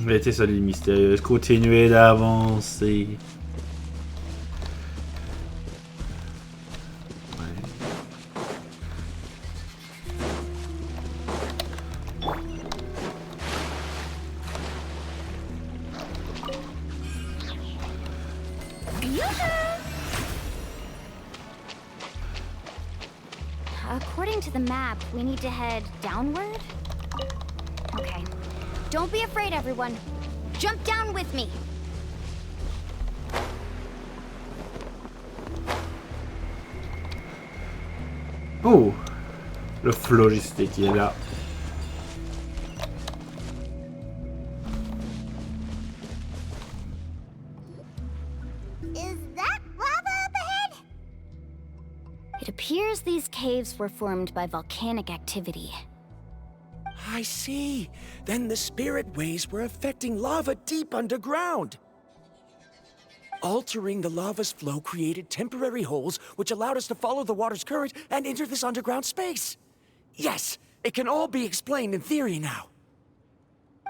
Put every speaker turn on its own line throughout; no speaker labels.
Mettez sur l'île mystérieuse, continuez d'avancer.
According to the map, we need to head downward? Okay. Don't be afraid, everyone. Jump down with me.
Oh, le phlogistique qui est là.
Is that lava up ahead? It appears these caves were formed by volcanic activity.
I see. Then the spirit waves were affecting lava deep underground. Altering the lava's flow created temporary holes which allowed us to follow the water's current and enter this underground space. Yes, it can all be explained in theory now.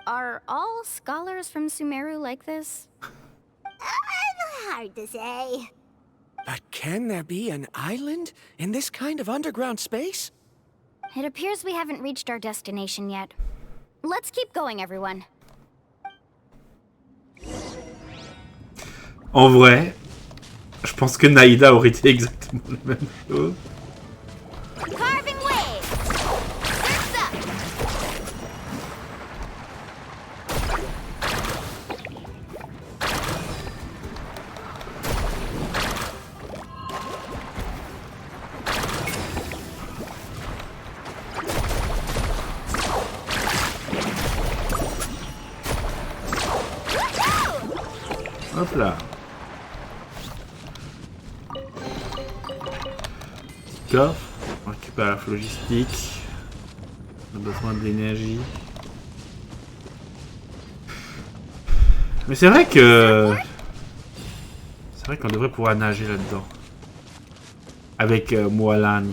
Are all scholars from Sumeru like this? Hard to say.
But can there be an island in this kind of underground space?
It appears we haven't reached our destination yet. Let's keep going, everyone.
En vrai, je pense que Naïda aurait été exactement la même chose.
Carving waves! Surf's up!
Hop là. Petit coffre. On récupère la phlogistique. On a besoin de l'énergie. Mais c'est vrai que... C'est vrai qu'on devrait pouvoir nager là-dedans. Avec Moalan.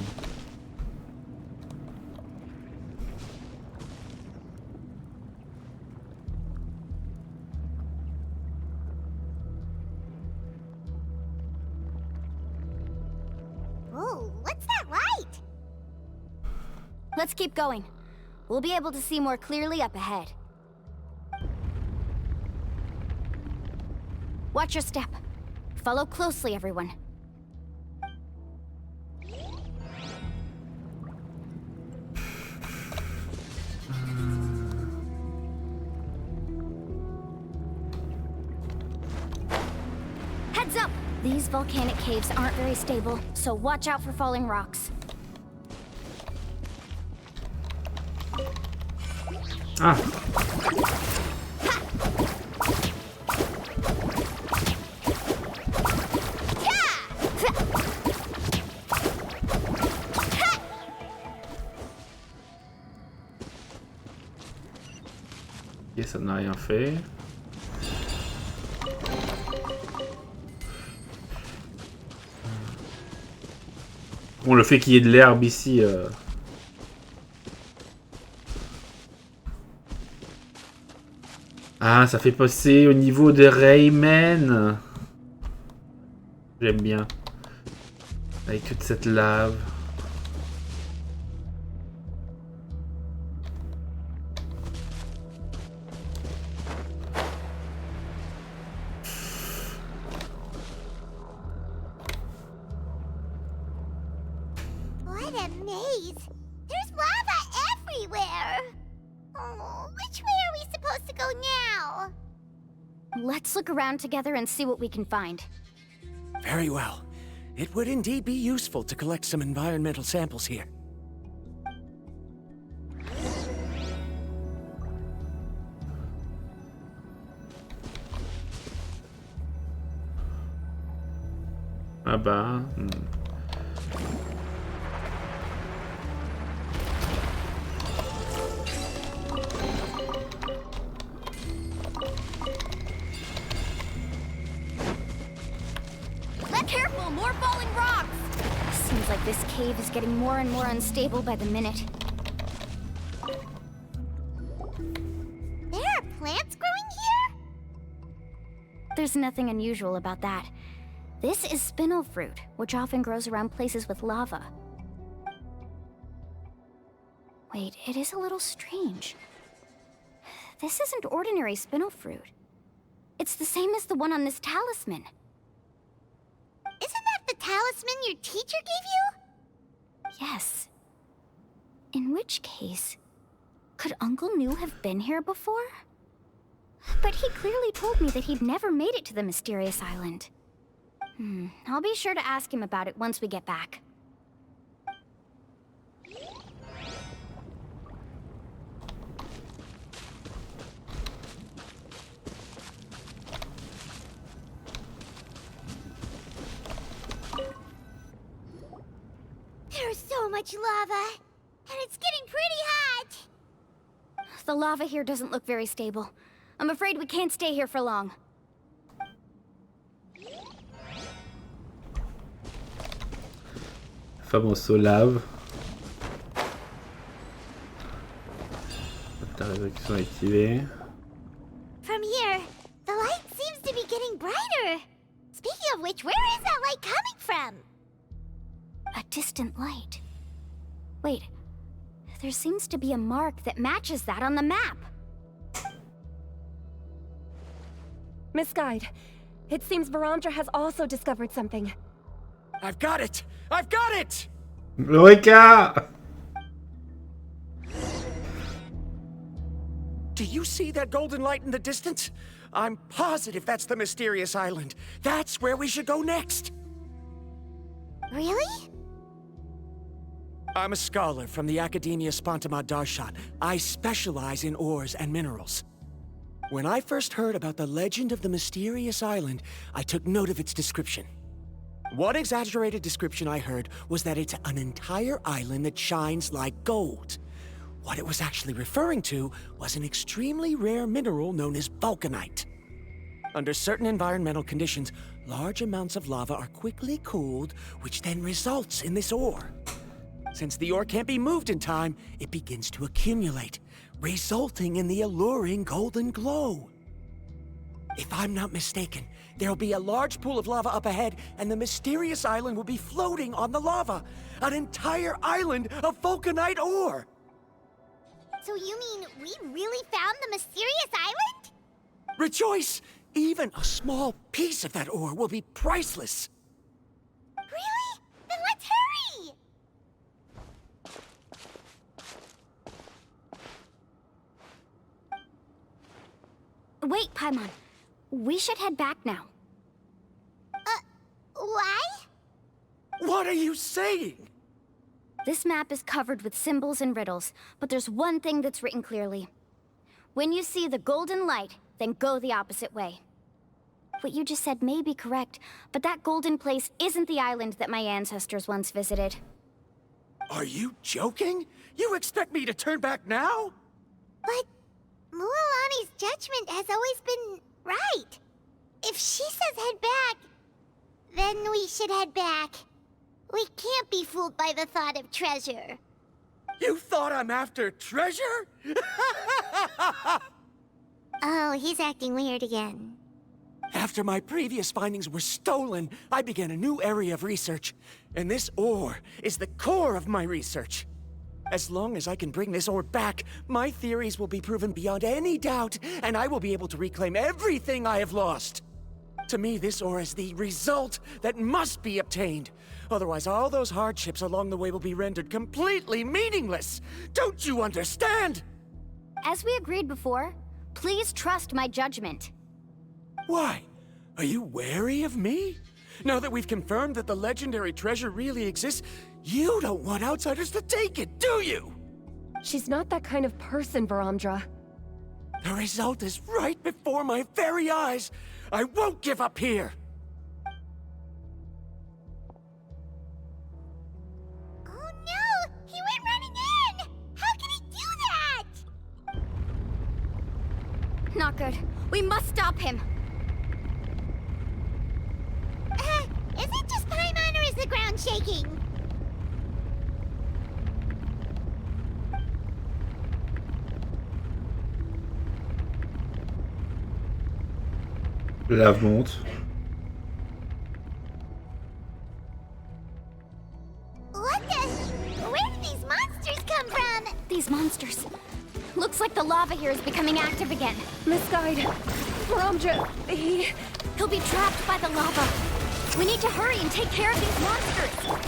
Let's keep going. We'll be able to see more clearly up ahead. Watch your step. Follow closely, everyone. Heads up! These volcanic caves aren't very stable, so watch out for falling rocks.
Ah. Ok, ça n'a rien fait. Bon, le fait qu'il y ait de l'herbe ici... Ah, ça fait passer au niveau de Rayman. J'aime bien. Avec toute cette lave.
What a maze! There's lava everywhere! Oh, which way are we supposed to go now? Let's look around together and see what we can find.
Very well. It would indeed be useful to collect some environmental samples here.
Ah bah...
Careful, more falling rocks! Seems like this cave is getting more and more unstable by the minute. There are plants growing There's nothing unusual about that. This is spinel fruit, which often grows around places with lava. Wait, it is a little strange. This isn't ordinary spinel fruit. It's the same as the one on this talisman.
Isn't that the talisman your teacher gave you?
Yes. In which case, could Uncle New have been here before? But he clearly told me that he'd never made it to the mysterious island. I'll be sure to ask him about it once we get back.
There's so much lava, and it's getting pretty hot.
The lava here doesn't look very stable. I'm afraid we can't stay here for long.
Famoso lave. Interrogation activée.
From here, the light seems to be getting brighter. Speaking of which, where is that light coming from?
A distant light. Wait, there seems to be a mark that matches that on the map.
Miss Guide, it seems Varandra has also discovered something.
I've got it! I've got it!
Eureka!
Do you see that golden light in the distance? I'm positive that's the mysterious island. That's where we should go next.
Really?
I'm a scholar from the Academia Spontima Darshan. I specialize in ores and minerals. When I first heard about the legend of the mysterious island, I took note of its description. One exaggerated description I heard was that it's an entire island that shines like gold. What it was actually referring to was an extremely rare mineral known as vulcanite. Under certain environmental conditions, large amounts of lava are quickly cooled, which then results in this ore. Since the ore can't be moved in time, it begins to accumulate, resulting in the alluring golden glow. If I'm not mistaken, there'll be a large pool of lava up ahead, and the mysterious island will be floating on the lava. An entire island of vulcanite ore!
So you mean we really found the mysterious island?
Rejoice! Even a small piece of that ore will be priceless.
Really? Then let's hurry!
Wait, Paimon. We should head back now.
Why?
What are you saying?
This map is covered with symbols and riddles, but there's one thing that's written clearly. When you see the golden light, then go the opposite way. What you just said may be correct, but that golden place isn't the island that my ancestors once visited.
Are you joking? You expect me to turn back now?
But Mualani's judgment has always been right. If she says head back, then we should head back. We can't be fooled by the thought of treasure.
You thought I'm after treasure?
Oh, he's acting weird again.
After my previous findings were stolen, I began a new area of research. And this ore is the core of my research. As long as I can bring this ore back, my theories will be proven beyond any doubt, and I will be able to reclaim everything I have lost. To me, this ore is the result that must be obtained. Otherwise, all those hardships along the way will be rendered completely meaningless. Don't you understand?
As we agreed before, please trust my judgment.
Why? Are you wary of me? Now that we've confirmed that the legendary treasure really exists, you don't want outsiders to take it, do you?
She's not that kind of person, Varandra.
The result is right before my very eyes. I won't give up here.
Oh no! He went running in! How can he do that?
Not good. We must stop him.
Is it just Paimon or is the ground shaking?
Le lave monte.
What the? Where did these monsters come from?
These monsters. Looks like the lava here is becoming active again.
Misguide. Varamdra,
He'll be trapped by the lava. We need to hurry and take care of these monsters.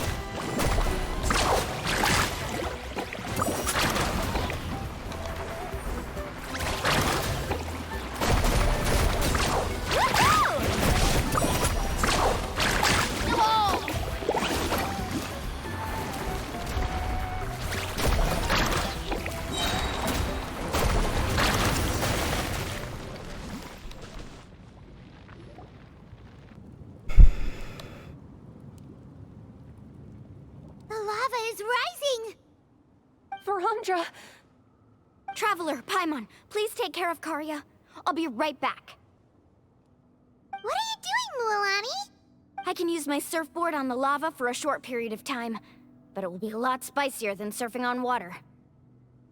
Varamdra.
Traveler, Paimon, please take care of Karya. I'll be right back.
What are you doing, Mualani?
I can use my surfboard on the lava for a short period of time, but it will be a lot spicier than surfing on water.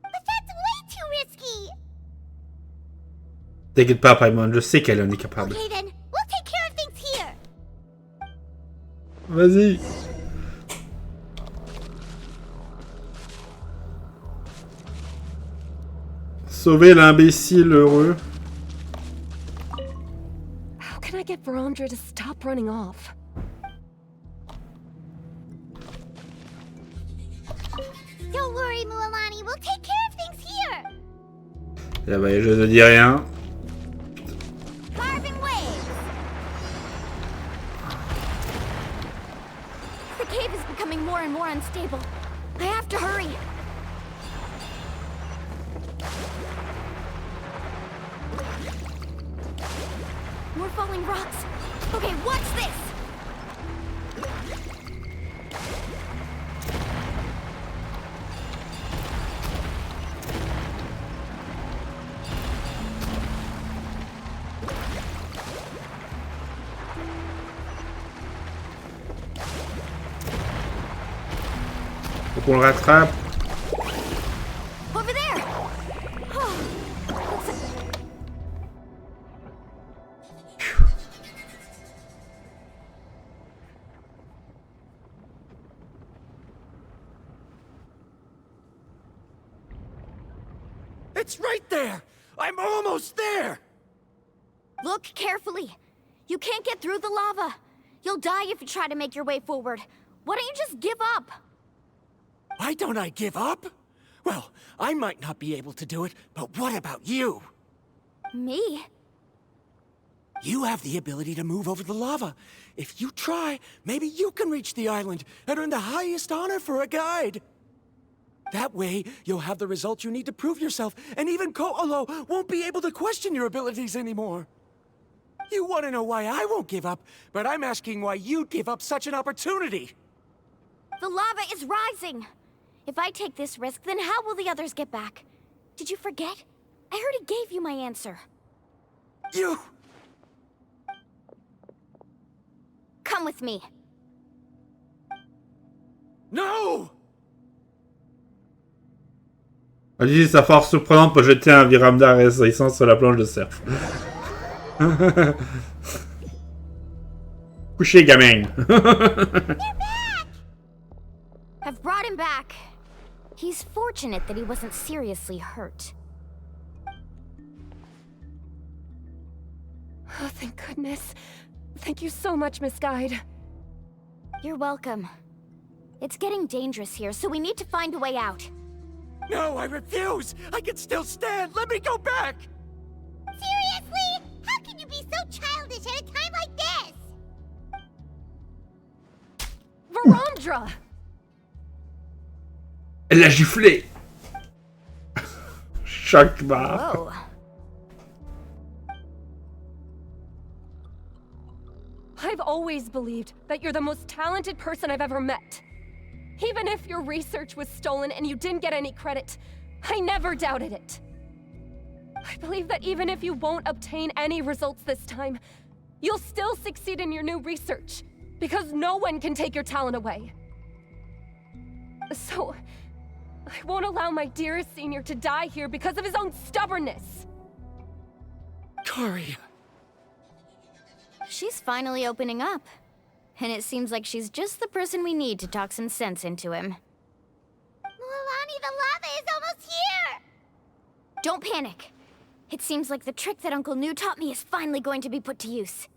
But that's way too risky.
T'inquiète pas, Paimon, je sais qu'elle en est capable.
Okay then, we'll take care of things here.
Vas-y. Sauver l'imbécile heureux.
How can I get Varamdra to stop running off?
Don't worry, Mualani, we'll take care of things here.
La voyageuse ne dit rien.
Carving waves! The cave is becoming more and more unstable. I have to hurry. More falling rocks. Okay, what's this?
Faut qu'on le rattrape.
Over there!
It's right there! I'm almost there!
Look carefully. You can't get through the lava. You'll die if you try to make your way forward. Why don't you just give up?
Why don't I give up? Well, I might not be able to do it, but what about you?
Me?
You have the ability to move over the lava. If you try, maybe you can reach the island and earn the highest honor for a guide. That way, you'll have the results you need to prove yourself, and even Ko'olo won't be able to question your abilities anymore. You want to know why I won't give up, but I'm asking why you'd give up such an opportunity.
The lava is rising. If I take this risk, then how will the others get back? Did you forget? I already gave you my answer.
You...
Come with me.
No!
Utilise sa force surprenante pour jeter un Viramda réassaillissant sur la planche de surf. Couché, gamin.
I've brought him back. He's fortunate that he wasn't seriously hurt.
Oh, thank goodness. Thank you so much, Misguide.
You're welcome. It's getting dangerous here, so we need to find a way out.
No, I refuse! I can still stand! Let me go back!
Seriously? How can you be so childish at a time like this?
Varamdra!
Elle l'a giflé. Choc barre.
Whoa.
I've always believed that you're the most talented person I've ever met. Even if your research was stolen and you didn't get any credit, I never doubted it. I believe that even if you won't obtain any results this time, you'll still succeed in your new research, because no one can take your talent away. So, I won't allow my dearest senior to die here because of his own stubbornness.
Karya.
she's finally opening up. And it seems like she's just the person we need to talk some sense into him.
Mualani, the lava is almost here!
Don't panic. It seems like the trick that Uncle New taught me is finally going to be put to use.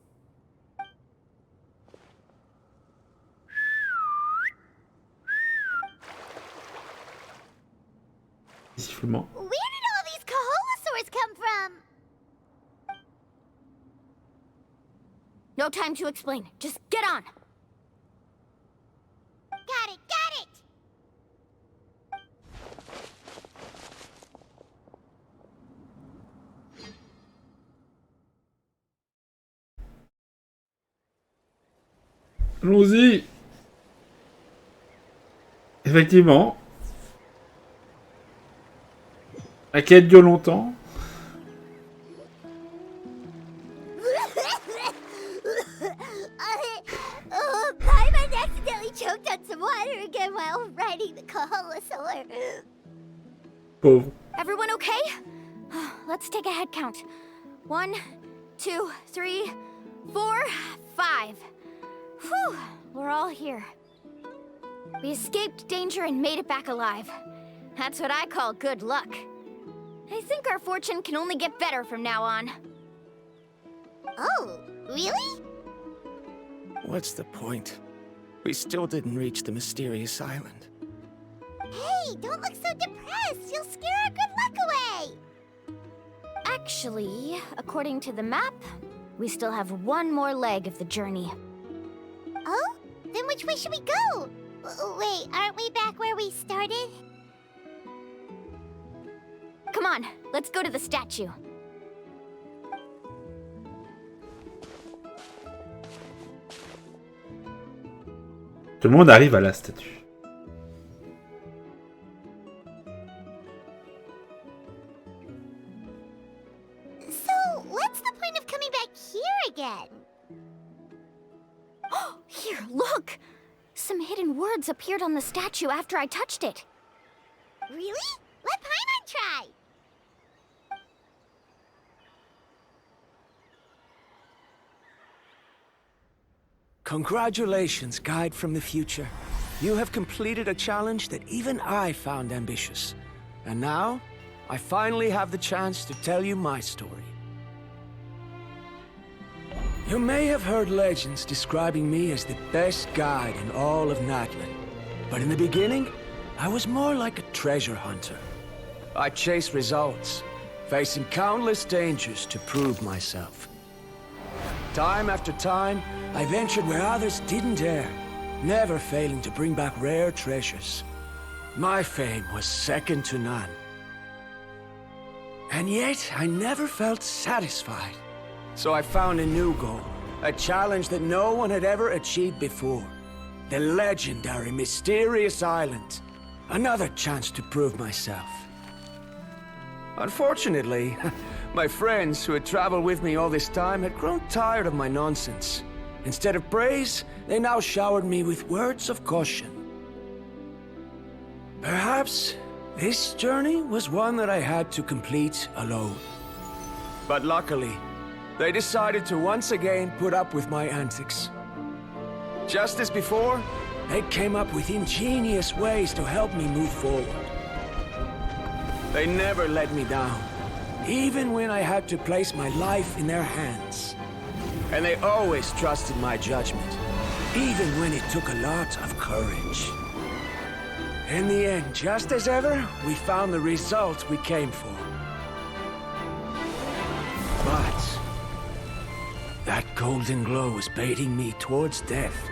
Sifflement.
Where did all these Kaholosaurs come from?
No time to explain. Just get on.
Got it, got it!
Allons-y. Effectivement. La quête dure longtemps.
Paimon accidentally choked on some water again while riding the Kaholosaur.
Pauvre.
Everyone okay? Let's take a head count. 1, 2, 3, 4, 5. Whew, we're all here. We escaped danger and made it back alive. That's what I call good luck. I think our fortune can only get better from now on.
Oh, really?
What's the point? We still didn't reach the mysterious island.
Hey, don't look so depressed. You'll scare our good luck away.
Actually, according to the map, we still have one more leg of the journey.
Oh? Then which way should we go? Wait, aren't we back where we started?
Come on, let's go to the statue.
Tout le monde arrive à la statue.
So, what's the point of coming back here again?
Here, look! Some hidden words appeared on the statue after I touched it.
Really? Let Paimon try.
Congratulations, guide from the future. You have completed a challenge that even I found ambitious. And now, I finally have the chance to tell you my story. You may have heard legends describing me as the best guide in all of Natlan. But in the beginning, I was more like a treasure hunter. I chased results, facing countless dangers to prove myself. Time after time, I ventured where others didn't dare, never failing to bring back rare treasures. My fame was second to none. And yet, I never felt satisfied. So I found a new goal, a challenge that no one had ever achieved before. The legendary Mystérieuze Island. Another chance to prove myself. Unfortunately, my friends who had traveled with me all this time had grown tired of my nonsense. Instead of praise, they now showered me with words of caution. Perhaps this journey was one that I had to complete alone. But luckily, they decided to once again put up with my antics. Just as before, they came up with ingenious ways to help me move forward. They never let me down, even when I had to place my life in their hands. And they always trusted my judgment, even when it took a lot of courage. In the end, just as ever, we found the result we came for. But that golden glow was baiting me towards death.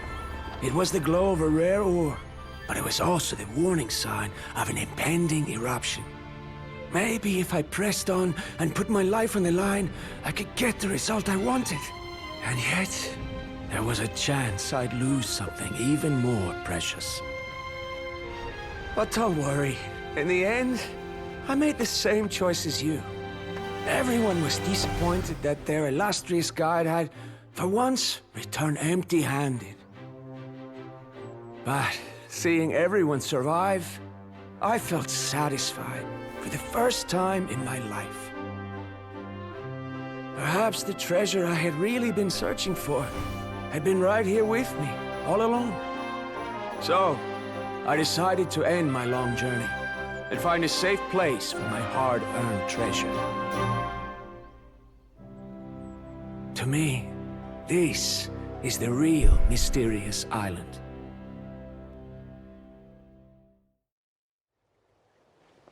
It was the glow of a rare ore, but it was also the warning sign of an impending eruption. Maybe if I pressed on and put my life on the line, I could get the result I wanted. And yet, there was a chance I'd lose something even more precious. But don't worry. In the end, I made the same choice as you. Everyone was disappointed that their illustrious guide had, for once, returned empty-handed. But seeing everyone survive, I felt satisfied for the first time in my life. Perhaps the treasure I had really been searching for had been right here with me, all along. So, I decided to end my long journey and find a safe place for my hard-earned treasure. To me, this is the real Mysterious Island.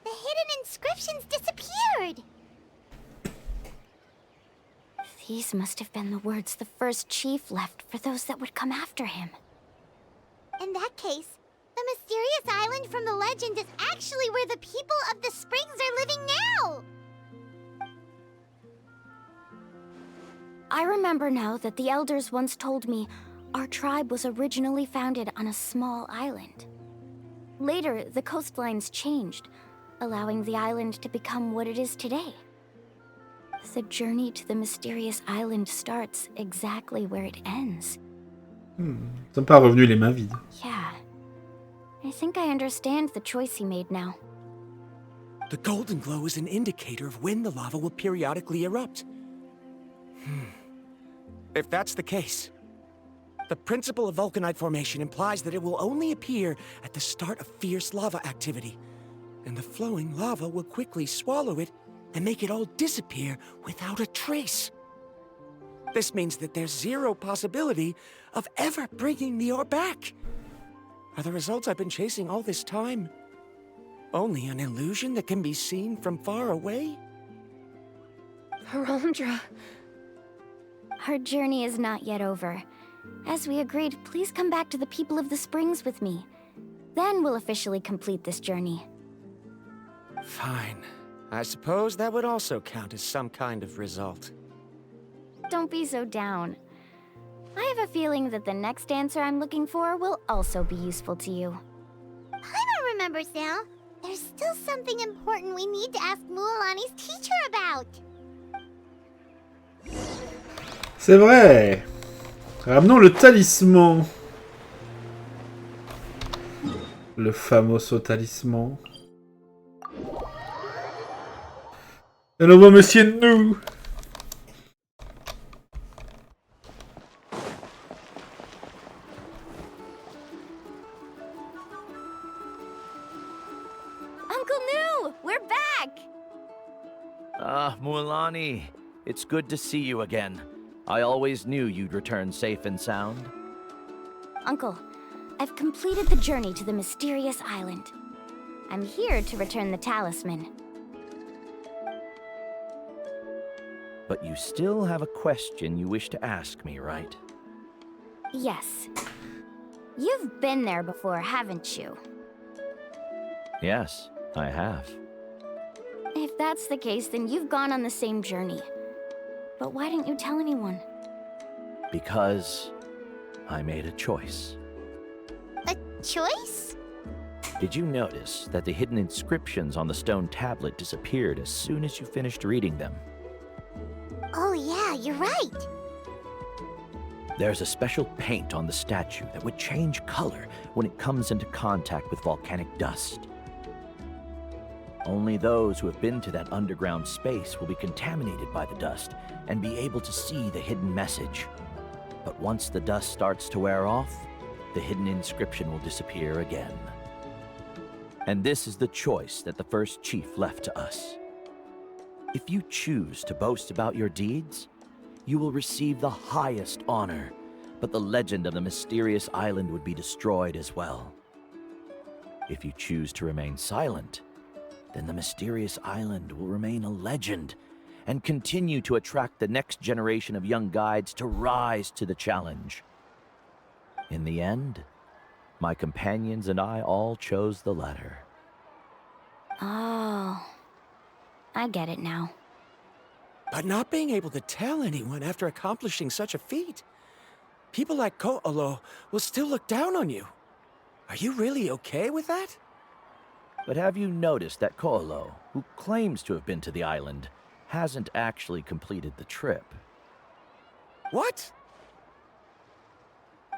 The hidden inscriptions disappeared!
These must have been the words the first chief left for those that would come after him.
In that case, the Mysterious Island from the legend is actually where the people of the Springs are living now!
I remember now that the elders once told me our tribe was originally founded on a small island. Later, the coastlines changed, allowing the island to become what it is today. The journey to the Mysterious Island starts exactly where it ends.
Sont pas revenus les mains vides.
Yeah. I think I understand the choice he made now.
The golden glow is an indicator of when the lava will periodically erupt. If that's the case, the principle of vulcanite formation implies that it will only appear at the start of fierce lava activity, and the flowing lava will quickly swallow it and make it all disappear without a trace. This means that there's zero possibility of ever bringing the ore back. Are the results I've been chasing all this time only an illusion that can be seen from far away?
Harandra.
Our journey is not yet over. As we agreed, please come back to the people of the Springs with me. Then we'll officially complete this journey.
Fine. I suppose that would also count as some kind of result.
Don't be so down. I have a feeling that the next answer I'm looking for will also be useful to you.
Paimon remembers now. There's still something important we need to ask Mualani's teacher about.
C'est vrai. Ramenons le talisman. Le fameux talisman. Et le beau monsieur nous.
Uncle New, we're back!
Ah, Mualani, it's good to see you again. I always knew you'd return safe and sound.
Uncle, I've completed the journey to the Mysterious Island. I'm here to return the talisman.
But you still have a question you wish to ask me, right?
Yes. You've been there before, haven't you?
Yes, I have.
If that's the case, then you've gone on the same journey. But why didn't you tell anyone?
Because I made a choice.
A choice?
Did you notice that the hidden inscriptions on the stone tablet disappeared as soon as you finished reading them?
Oh yeah, you're right.
There's a special paint on the statue that would change color when it comes into contact with volcanic dust. Only those who have been to that underground space will be contaminated by the dust and be able to see the hidden message. But once the dust starts to wear off, the hidden inscription will disappear again. And this is the choice that the first chief left to us. If you choose to boast about your deeds, you will receive the highest honor, but the legend of the Mysterious Island would be destroyed as well. If you choose to remain silent, then the Mysterious Island will remain a legend and continue to attract the next generation of young guides to rise to the challenge. In the end, my companions and I all chose the latter.
Oh, I get it now.
But not being able to tell anyone after accomplishing such a feat. People like Ko'olo will still look down on you. Are you really okay with that?
But have you noticed that Ko'olo, who claims to have been to the island, hasn't actually completed the trip?
What?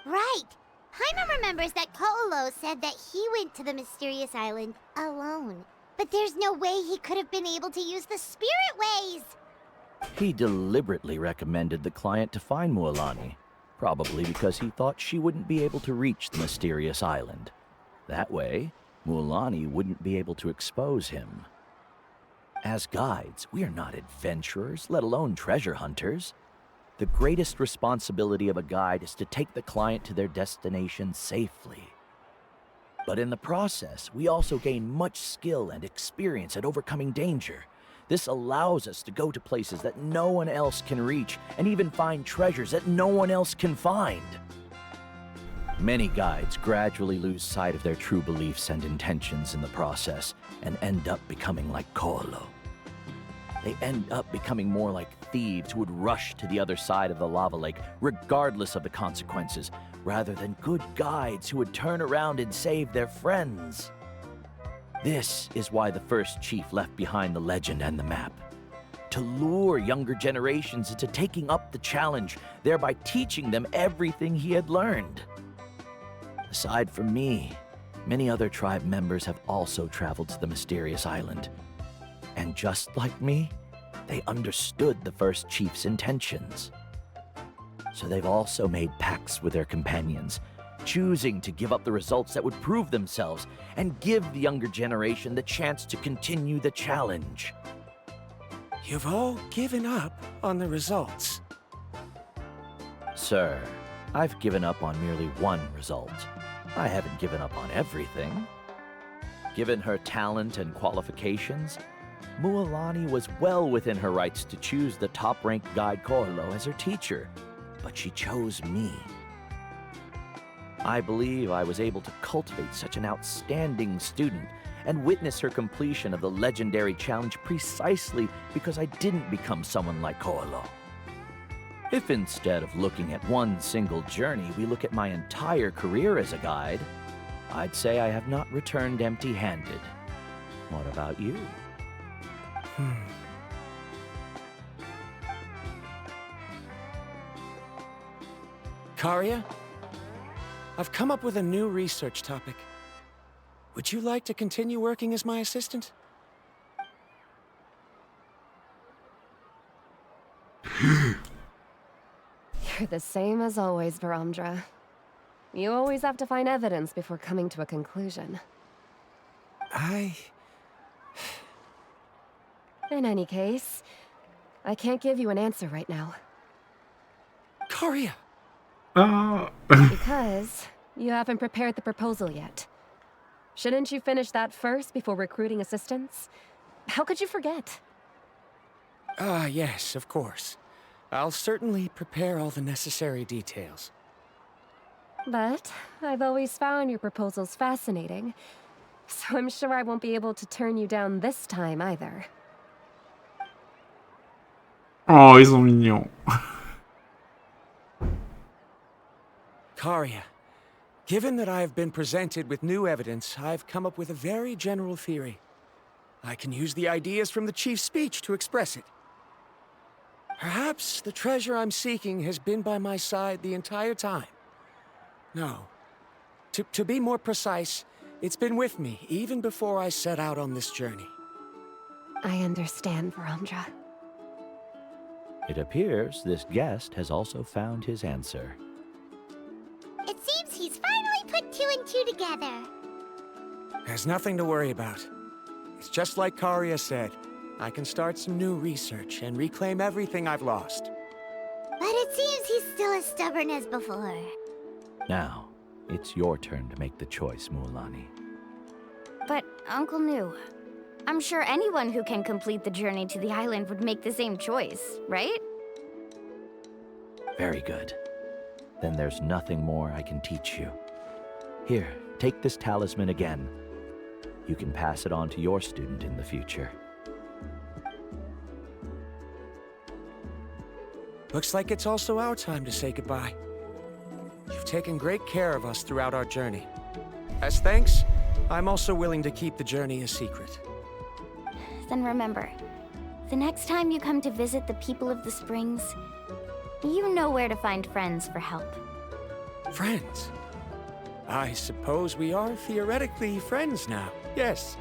Right. Paimon remembers that Ko'olo said that he went to the Mysterious Island alone. But there's no way he could have been able to use the spirit ways.
He deliberately recommended the client to find Mualani, probably because he thought she wouldn't be able to reach the mysterious island. That way, Mualani wouldn't be able to expose him. As guides, we are not adventurers, let alone treasure hunters. The greatest responsibility of a guide is to take the client to their destination safely. But in the process, we also gain much skill and experience at overcoming danger. This allows us to go to places that no one else can reach, and even find treasures that no one else can find. Many guides gradually lose sight of their true beliefs and intentions in the process, and end up becoming like Koolo. They end up becoming more like thieves who would rush to the other side of the lava lake, regardless of the consequences, rather than good guides who would turn around and save their friends. This is why the first chief left behind the legend and the map. To lure younger generations into taking up the challenge, thereby teaching them everything he had learned. Aside from me, many other tribe members have also traveled to the mysterious island. And just like me, they understood the first chief's intentions. So they've also made pacts with their companions, choosing to give up the results that would prove themselves and give the younger generation the chance to continue the challenge.
You've all given up on the results.
Sir, I've given up on merely one result. I haven't given up on everything. Given her talent and qualifications, Mualani was well within her rights to choose the top-ranked guide Koolo as her teacher, but she chose me. I believe I was able to cultivate such an outstanding student and witness her completion of the legendary challenge precisely because I didn't become someone like Koolo. If instead of looking at one single journey, we look at my entire career as a guide, I'd say I have not returned empty-handed. What about you?
Karia, I've come up with a new research topic. Would you like to continue working as my assistant?
You're the same as always, Varamdra. You always have to find evidence before coming to a conclusion. In any case, I can't give you an answer right now.
Karia!
Because you haven't prepared the proposal yet. Shouldn't you finish that first before recruiting assistants? How could you forget?
Yes, of course. I'll certainly prepare all the necessary details.
But I've always found your proposals fascinating, so I'm sure I won't be able to turn you down this time either.
Oh, ils sont mignons.
Karia, given that I have been presented with new evidence, I've come up with a very general theory. I can use the ideas from the chief's speech to express it. Perhaps the treasure I'm seeking has been by my side the entire time. No. To be more precise, it's been with me even before I set out on this journey.
I understand, Varamdra.
It appears this guest has also found his answer.
It seems he's finally put two and two together.
There's nothing to worry about. It's just like Karia said. I can start some new research and reclaim everything I've lost.
But it seems he's still as stubborn as before.
Now, it's your turn to make the choice, Mualani.
But, Uncle Nu, I'm sure anyone who can complete the journey to the island would make the same choice, right?
Very good. Then there's nothing more I can teach you. Here, take this talisman again. You can pass it on to your student in the future.
Looks like it's also our time to say goodbye. You've taken great care of us throughout our journey. As thanks, I'm also willing to keep the journey a secret.
Then remember, the next time you come to visit the people of the Springs, you know where to find friends for help.
Friends? I suppose we are theoretically friends now, yes.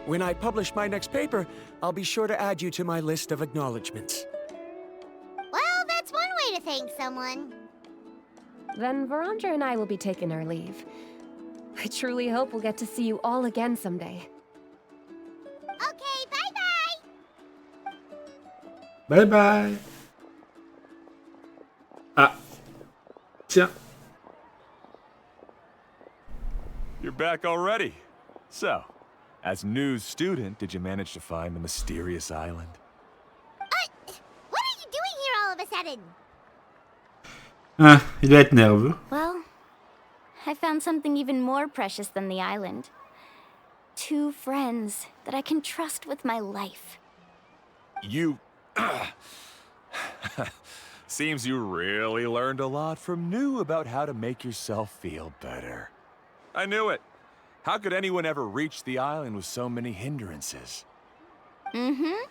When I publish my next paper, I'll be sure to add you to my list of acknowledgements.
thank someone.
Then Verandra and I will be taking our leave. I truly hope we'll get to see you all again someday.
Okay, bye-bye!
Bye bye. Ah. Tiens.
You're back already. So, as news student, did you manage to find the mysterious island?
What are you doing here all of a sudden?
Ah, il doit être nerveux.
Well, I found something even more precious than the island. 2 friends that I can trust with my life.
You... Seems you really learned a lot from New about how to make yourself feel better. I knew it. How could anyone ever reach the island with so many hindrances?
Mm-hmm.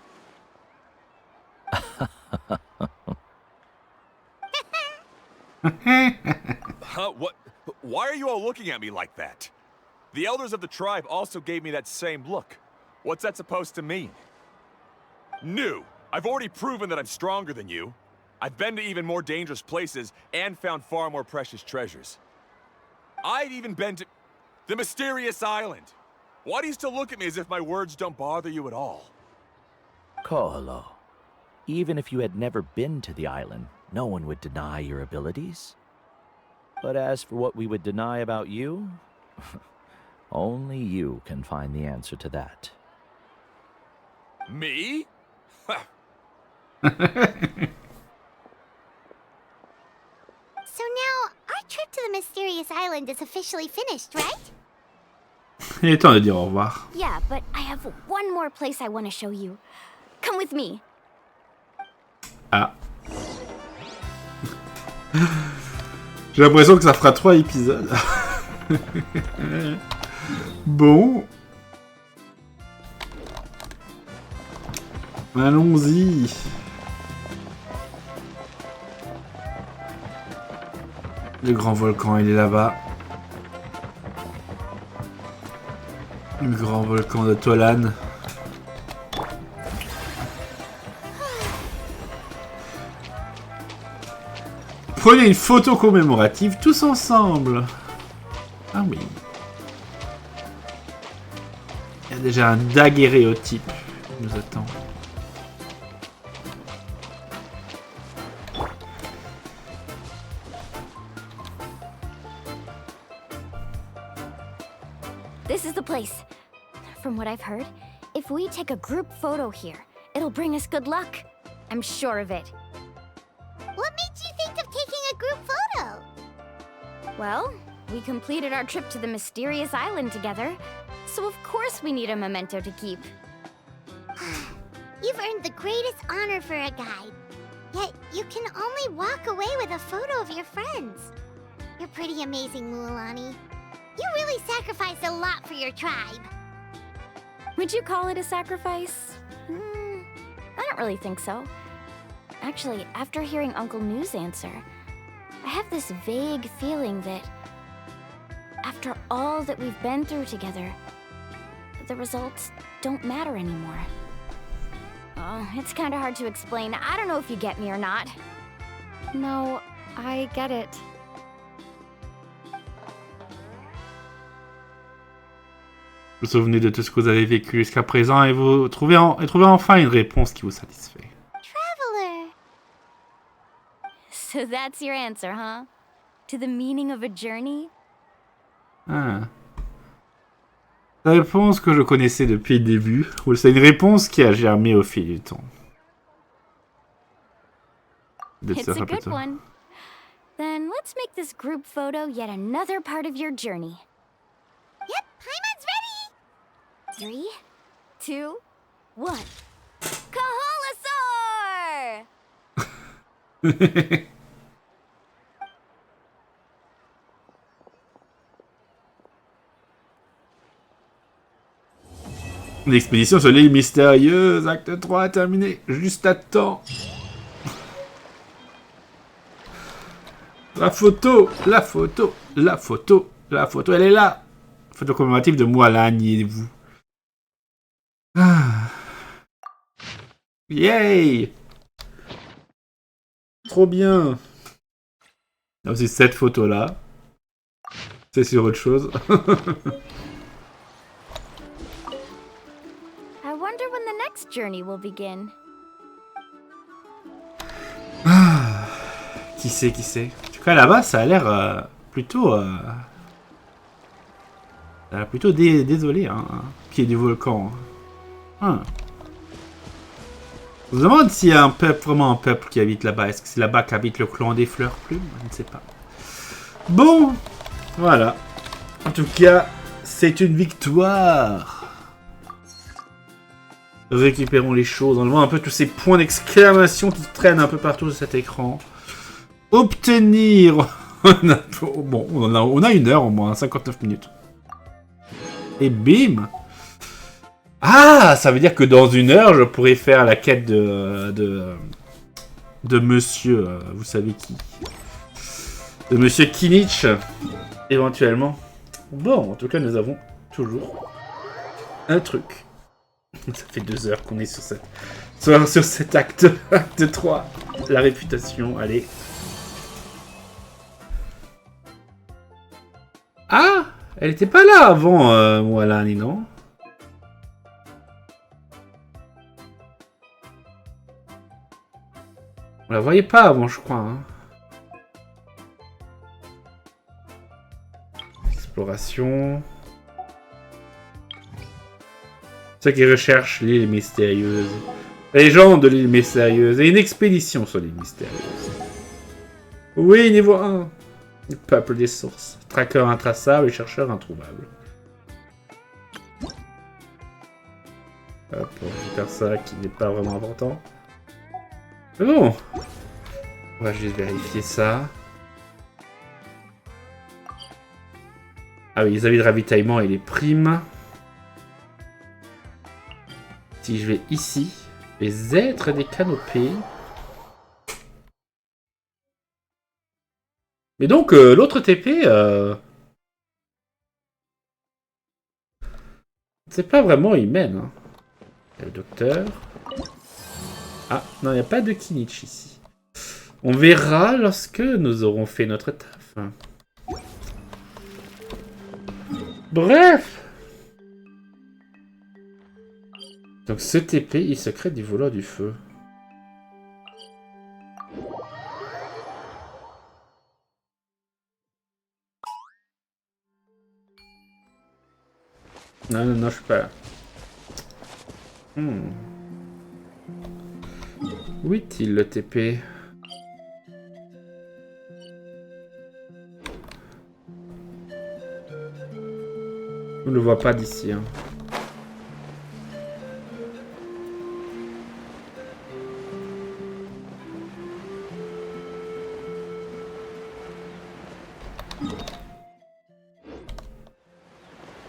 Huh? What? Why are you all looking at me like that? The elders of the tribe also gave me that same look. What's that supposed to mean? New. I've already proven that I'm stronger than you. I've been to even more dangerous places and found far more precious treasures. I've even been to the Mysterious Island. Why do you still look at me as if my words don't bother you at all?
Koholo, even if you had never been to the island, no one would deny your abilities. But as for what we would deny about you, only you can find the answer to that.
Me?
So now, our trip to the Mysterious Island is officially finished, right?
Il est temps de dire au revoir.
Yeah, but I have one more place I want to show you. Come with me.
Ah. J'ai l'impression que ça fera 3 épisodes. Bon. Allons-y. Le grand volcan, il est là-bas. Le grand volcan de Tolan. Prenez une photo commémorative tous ensemble. Ah oui. Il y a déjà un daguerréotype qui nous attend.
This is the place. From what I've heard, if we take a group photo here, it'll bring us good luck. I'm sure of it.
What made you think of taking a group photo?
Well, we completed our trip to the Mysterious Island together, so of course we need a memento to keep.
You've earned the greatest honor for a guide. Yet, you can only walk away with a photo of your friends. You're pretty amazing, Mualani. You really sacrificed a lot for your tribe.
Would you call it a sacrifice? I don't really think so. Actually, after hearing Uncle New's answer, I have this vague feeling that after all that we've been through together, the results don't matter anymore. Oh, it's kind of hard to explain. I don't know if you get me or not.
No, I get it.
Vous vous souvenez de tout ce que vous avez vécu jusqu'à présent et vous trouvez enfin une réponse qui vous satisfait.
Traveler.
So that's your answer, huh? To the meaning of a journey?
Ah. La réponse que je connaissais depuis le début, ou c'est une réponse qui a germé au fil du temps.
It's a good one. Then let's make this group photo yet another part of your journey.
Yep, Paimon's ready!
3, 2, 1. Kaholasaur!
L'expédition sur l'île Mystérieuse, acte 3 terminé, juste à temps. La photo, la photo, la photo, la photo, elle est là. Photo commémorative de Mualani et vous. Ah. Yay! Trop bien. Il y a aussi cette photo-là. C'est sur autre chose.
I wonder when the next journey will begin.
Qui sait, qui sait. En tout cas, là-bas, ça a l'air plutôt... ça a l'air plutôt désolé, hein, pied du volcan. Hein. Je vous demande s'il y a un peuple, vraiment un peuple qui habite là-bas. Est-ce que c'est là-bas qu'habite le clan des fleurs plumes? Je ne sais pas. Bon, voilà. En tout cas, c'est une victoire. Récupérons les choses. Enlevons un peu tous ces points d'exclamation qui traînent un peu partout sur cet écran. Obtenir... bon, on a 1 heure au moins, 59 minutes. Et bim! Ah, ça veut dire que dans 1 heure, je pourrais faire la quête de monsieur, vous savez qui. De monsieur Kinich, éventuellement. Bon, en tout cas, nous avons toujours un truc. Ça fait 2 heures qu'on est sur cet acte 3. La réputation, allez. Ah! Elle était pas là avant, voilà, non? On la voyait pas avant, je crois. Hein. Exploration. Ceux qui recherchent l'île mystérieuse. Légende de l'île mystérieuse. Et une expédition sur l'île mystérieuse. Oui, niveau 1. Le peuple des sources. Traqueur intraçable et chercheur introuvable. Hop, on va faire ça qui n'est pas vraiment important. Mais bon. On va juste vérifier ça. Ah oui, les avis de ravitaillement et les primes. Si je vais ici, les êtres des canopées. Mais donc, l'autre TP, c'est pas vraiment humaine. Hein. Il y a le docteur. Ah, non, il n'y a pas de Kinich ici. On verra lorsque nous aurons fait notre taf. Bref. Donc ce TP, il secret du voleur du feu. Non, non, non, je suis pas là. Où est-il le TP? On ne le voit pas d'ici. Hein.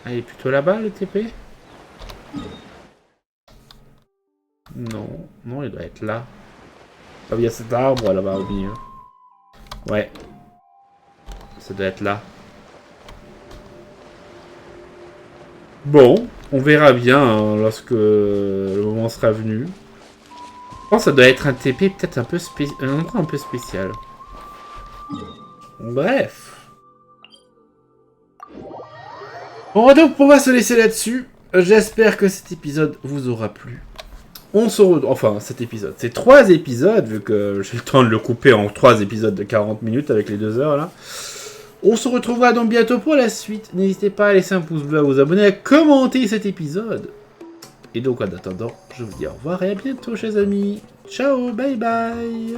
Ah, il est plutôt là-bas le TP? Non, non, il doit être là. Ah, il y a cet arbre là-bas au milieu. Ouais. Ça doit être là. Bon, on verra bien hein, lorsque le moment sera venu. Je pense que ça doit être un TP peut-être un peu spécial. Un endroit un peu spécial. Bref. On va donc pouvoir se laisser là-dessus. J'espère que cet épisode vous aura plu. On se retrouve... Enfin, cet épisode. C'est 3 épisodes, vu que j'ai le temps de le couper en 3 épisodes de 40 minutes avec les 2 heures, là. On se retrouvera donc bientôt pour la suite. N'hésitez pas à laisser un pouce bleu, à vous abonner, à commenter cet épisode. Et donc, en attendant, je vous dis au revoir et à bientôt, chers amis. Ciao, bye bye.